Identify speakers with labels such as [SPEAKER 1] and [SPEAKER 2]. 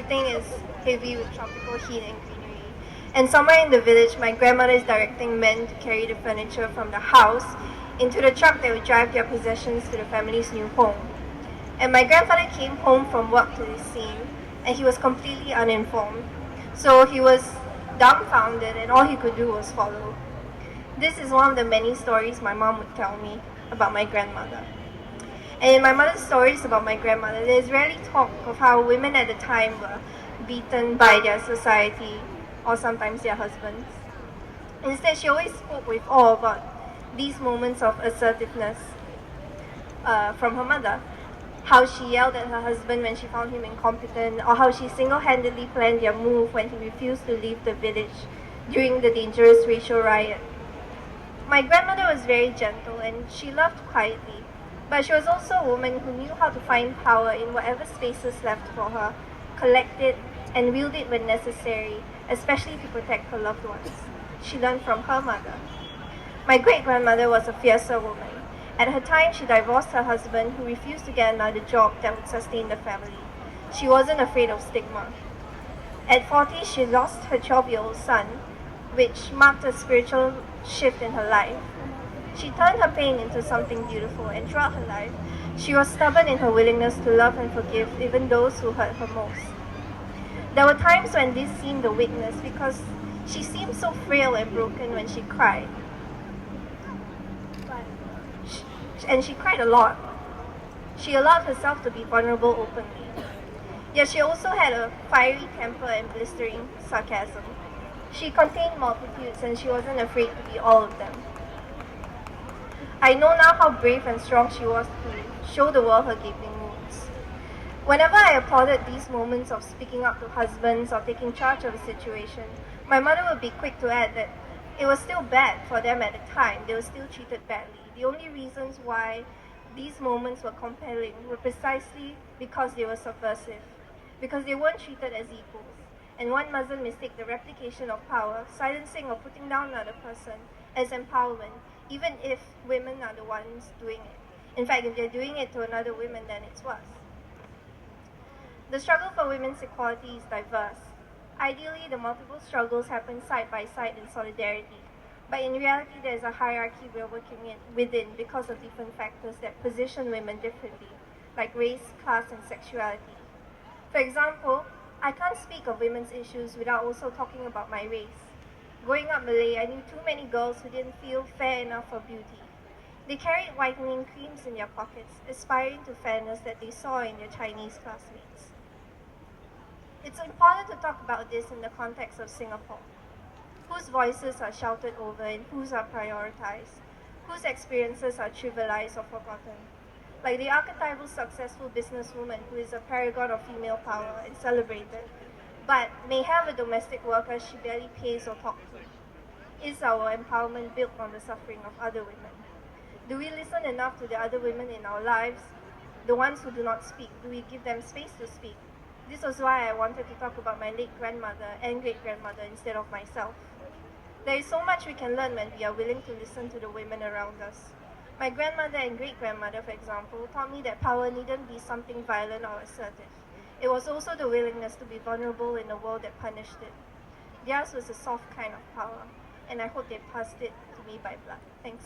[SPEAKER 1] everything is heavy with tropical heat and greenery. And somewhere in the village, my grandmother is directing men to carry the furniture from the house into the truck that would drive their possessions to the family's new home. And my grandfather came home from work to this scene, and he was completely uninformed. So he was dumbfounded, and all he could do was follow. This is one of the many stories my mom would tell me about my grandmother. And in my mother's stories about my grandmother, there is rarely talk of how women at the time were beaten by their society or sometimes their husbands. Instead, she always spoke with awe about these moments of assertiveness from her mother. How she yelled at her husband when she found him incompetent, or how she single-handedly planned their move when he refused to leave the village during the dangerous racial riot. My grandmother was very gentle and she loved quietly, but she was also a woman who knew how to find power in whatever spaces left for her, collect it, and wield it when necessary, especially to protect her loved ones. She learned from her mother. My great-grandmother was a fiercer woman. At her time, she divorced her husband, who refused to get another job that would sustain the family. She wasn't afraid of stigma. At 40, she lost her 12-year-old son, which marked a spiritual shift in her life. She turned her pain into something beautiful, and throughout her life, she was stubborn in her willingness to love and forgive even those who hurt her most. There were times when this seemed a weakness because she seemed so frail and broken when she cried. And she cried a lot. She allowed herself to be vulnerable openly. Yet she also had a fiery temper and blistering sarcasm. She contained multitudes and she wasn't afraid to be all of them. I know now how brave and strong she was to show the world her gaping wounds. Whenever I applauded these moments of speaking up to husbands or taking charge of a situation, my mother would be quick to add that it was still bad for them at the time. They were still treated badly. The only reasons why these moments were compelling were precisely because they were subversive, because they weren't treated as equals. And one mustn't mistake the replication of power, silencing or putting down another person, as empowerment, even if women are the ones doing it. In fact, if they're doing it to another woman, then it's worse. The struggle for women's equality is diverse. Ideally, the multiple struggles happen side by side in solidarity. But in reality, there is a hierarchy we're working within because of different factors that position women differently, like race, class, and sexuality. For example, I can't speak of women's issues without also talking about my race. Growing up Malay, I knew too many girls who didn't feel fair enough for beauty. They carried whitening creams in their pockets, aspiring to fairness that they saw in their Chinese classmates. It's important to talk about this in the context of Singapore. Whose voices are shouted over and whose are prioritized? Whose experiences are trivialized or forgotten? Like the archetypal successful businesswoman who is a paragon of female power and celebrated, but may have a domestic worker she barely pays or talks to. Is our empowerment built on the suffering of other women? Do we listen enough to the other women in our lives? The ones who do not speak, do we give them space to speak? This was why I wanted to talk about my late grandmother and great-grandmother instead of myself. There is so much we can learn when we are willing to listen to the women around us. My grandmother and great-grandmother, for example, taught me that power needn't be something violent or assertive. It was also the willingness to be vulnerable in a world that punished it. Theirs was a soft kind of power, and I hope they passed it to me by blood. Thanks.